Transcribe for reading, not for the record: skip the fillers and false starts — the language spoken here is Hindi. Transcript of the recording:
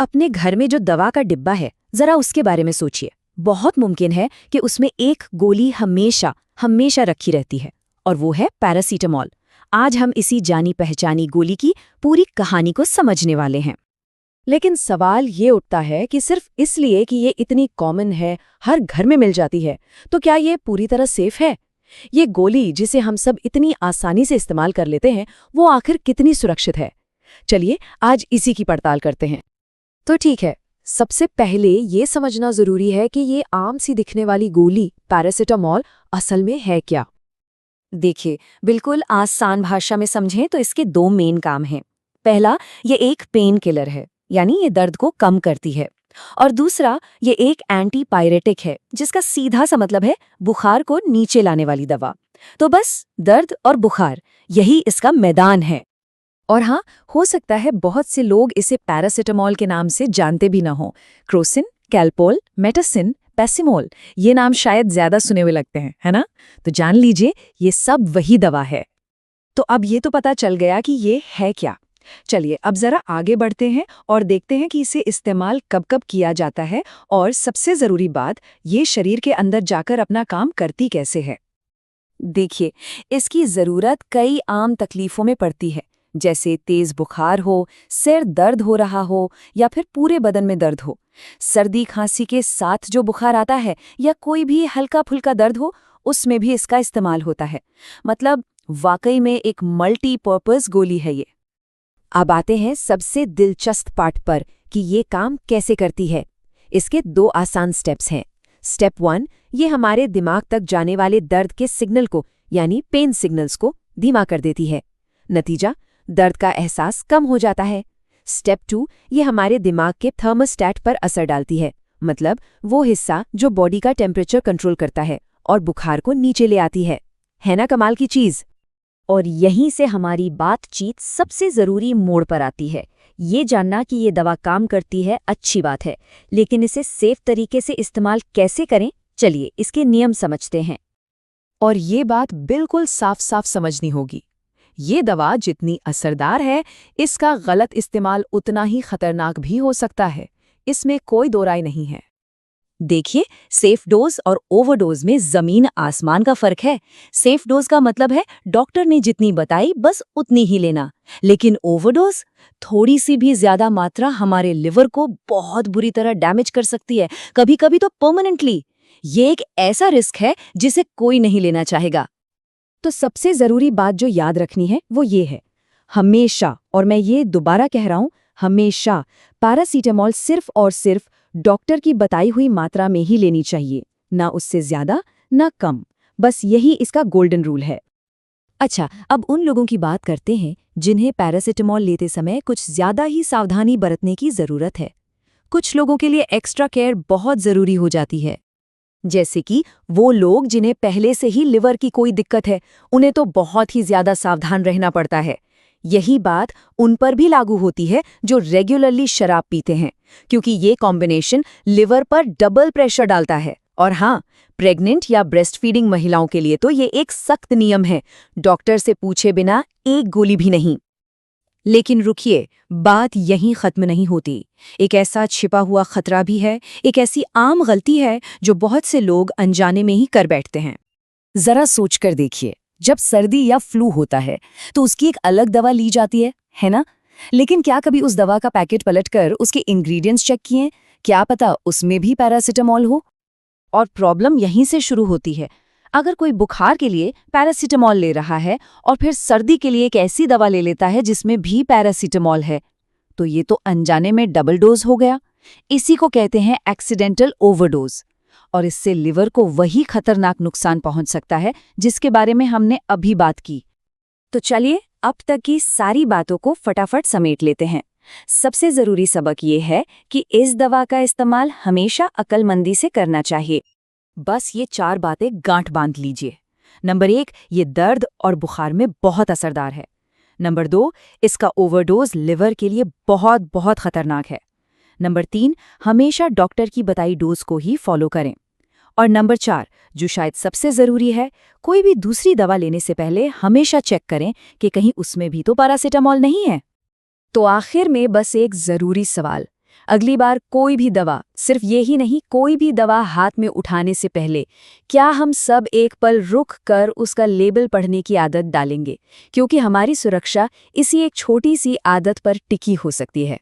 अपने घर में जो दवा का डिब्बा है, जरा उसके बारे में सोचिए। बहुत मुमकिन है कि उसमें एक गोली हमेशा हमेशा रखी रहती है, और वो है पैरासीटामॉल। आज हम इसी जानी पहचानी गोली की पूरी कहानी को समझने वाले हैं। लेकिन सवाल ये उठता है कि सिर्फ इसलिए कि ये इतनी कॉमन है, हर घर में मिल जाती है, तो क्या ये पूरी तरह सेफ है? ये गोली जिसे हम सब इतनी आसानी से इस्तेमाल कर लेते हैं, वो आखिर कितनी सुरक्षित है? चलिए आज इसी की पड़ताल करते हैं। तो ठीक है, सबसे पहले ये समझना जरूरी है कि ये आम सी दिखने वाली गोली पैरासिटामॉल असल में है क्या। देखिए, बिल्कुल आसान भाषा में समझें तो इसके दो मेन काम हैं। पहला, ये एक पेन किलर है, यानी ये दर्द को कम करती है। और दूसरा, ये एक एंटीपायरेटिक है, जिसका सीधा सा मतलब है बुखार को नीचे लाने वाली दवा। तो बस दर्द और बुखार, यही इसका मैदान है। और हाँ, हो सकता है बहुत से लोग इसे पैरासिटामॉल के नाम से जानते भी न हों। क्रोसिन, कैल्पोल, मेटासिन, पैसिमोल, ये नाम शायद ज्यादा सुने हुए लगते हैं, है ना? तो जान लीजिए, ये सब वही दवा है। तो अब ये तो पता चल गया कि ये है क्या। चलिए अब जरा आगे बढ़ते हैं और देखते हैं कि इसे इस्तेमाल कब कब किया जाता है, और सबसे जरूरी बात, ये शरीर के अंदर जाकर अपना काम करती कैसे है। देखिए, इसकी जरूरत कई आम तकलीफों में पड़ती है, जैसे तेज बुखार हो, सिर दर्द हो रहा हो, या फिर पूरे बदन में दर्द हो। सर्दी खांसी के साथ जो बुखार आता है, या कोई भी हल्का फुल्का दर्द हो, उसमें भी इसका इस्तेमाल होता है। मतलब वाकई में एक मल्टीपर्पज गोली है ये। अब आते हैं सबसे दिलचस्प पार्ट पर कि ये काम कैसे करती है। इसके दो आसान स्टेप्स हैं। स्टेप 1, ये हमारे दिमाग तक जाने वाले दर्द के सिग्नल को, यानी पेन सिग्नल्स को धीमा कर देती है। नतीजा, दर्द का एहसास कम हो जाता है। स्टेप 2, ये हमारे दिमाग के थर्मोस्टैट पर असर डालती है, मतलब वो हिस्सा जो बॉडी का टेम्परेचर कंट्रोल करता है और बुखार को नीचे ले आती है। है ना कमाल की चीज? और यहीं से हमारी बातचीत सबसे जरूरी मोड़ पर आती है। ये जानना कि ये दवा काम करती है अच्छी बात है, लेकिन इसे सेफ तरीके से इस्तेमाल कैसे करें, चलिए इसके नियम समझते हैं। और ये बात बिल्कुल साफ साफ समझनी होगी। ये दवा जितनी असरदार है, इसका गलत इस्तेमाल उतना ही खतरनाक भी हो सकता है। इसमें कोई दो राय नहीं है। देखिए, सेफ डोज और ओवरडोज में जमीन आसमान का फर्क है। सेफ डोज का मतलब है डॉक्टर ने जितनी बताई बस उतनी ही लेना, लेकिन ओवरडोज, थोड़ी सी भी ज्यादा मात्रा हमारे लिवर को बहुत बुरी तरह डैमेज कर सकती है, कभी कभी तो परमानेंटली। ये एक ऐसा रिस्क है जिसे कोई नहीं लेना चाहेगा। तो सबसे जरूरी बात जो याद रखनी है वो ये है, हमेशा, और मैं ये दोबारा कह रहा हूं, हमेशा पैरासीटामॉल सिर्फ और सिर्फ डॉक्टर की बताई हुई मात्रा में ही लेनी चाहिए, ना उससे ज्यादा ना कम। बस यही इसका गोल्डन रूल है। अच्छा, अब उन लोगों की बात करते हैं जिन्हें पैरासीटामॉल लेते समय कुछ ज्यादा ही सावधानी बरतने की जरूरत है। कुछ लोगों के लिए एक्स्ट्रा केयर बहुत जरूरी हो जाती है, जैसे कि वो लोग जिन्हें पहले से ही लिवर की कोई दिक्कत है, उन्हें तो बहुत ही ज्यादा सावधान रहना पड़ता है। यही बात उन पर भी लागू होती है जो रेगुलरली शराब पीते हैं, क्योंकि ये कॉम्बिनेशन लिवर पर डबल प्रेशर डालता है। और हाँ, प्रेग्नेंट या ब्रेस्ट फीडिंग महिलाओं के लिए तो ये एक सख्त नियम है, डॉक्टर से पूछे बिना एक गोली भी नहीं। लेकिन रुकिए, बात यहीं खत्म नहीं होती। एक ऐसा छिपा हुआ खतरा भी है, एक ऐसी आम गलती है जो बहुत से लोग अनजाने में ही कर बैठते हैं। जरा सोचकर देखिए, जब सर्दी या फ्लू होता है तो उसकी एक अलग दवा ली जाती है ना? लेकिन क्या कभी उस दवा का पैकेट पलटकर उसके इंग्रेडिएंट्स चेक किए? क्या पता उसमें भी पैरासिटामॉल हो? और प्रॉब्लम यहीं से शुरू होती है। अगर कोई बुखार के लिए पैरासिटामॉल ले रहा है और फिर सर्दी के लिए एक ऐसी दवा ले लेता है जिसमें भी पैरासिटामॉल है, तो ये तो अनजाने में डबल डोज हो गया। इसी को कहते हैं एक्सीडेंटल ओवरडोज, और इससे लिवर को वही खतरनाक नुकसान पहुंच सकता है जिसके बारे में हमने अभी बात की। तो चलिए अब तक की सारी बातों को फटाफट समेट लेते हैं। सबसे जरूरी सबक ये है कि इस दवा का इस्तेमाल हमेशा अक्लमंदी से करना चाहिए। बस ये 4 बातें गांठ बांध लीजिए। नंबर 1, ये दर्द और बुखार में बहुत असरदार है। नंबर 2, इसका ओवरडोज लिवर के लिए बहुत बहुत खतरनाक है। नंबर 3, हमेशा डॉक्टर की बताई डोज को ही फॉलो करें। और नंबर 4, जो शायद सबसे ज़रूरी है, कोई भी दूसरी दवा लेने से पहले हमेशा चेक करें कि कहीं उसमें भी तो पैरासिटामॉल नहीं है। तो आखिर में बस एक ज़रूरी सवाल, अगली बार कोई भी दवा, सिर्फ ये ही नहीं, कोई भी दवा हाथ में उठाने से पहले क्या हम सब एक पल रुक कर उसका लेबल पढ़ने की आदत डालेंगे? क्योंकि हमारी सुरक्षा इसी एक छोटी सी आदत पर टिकी हो सकती है।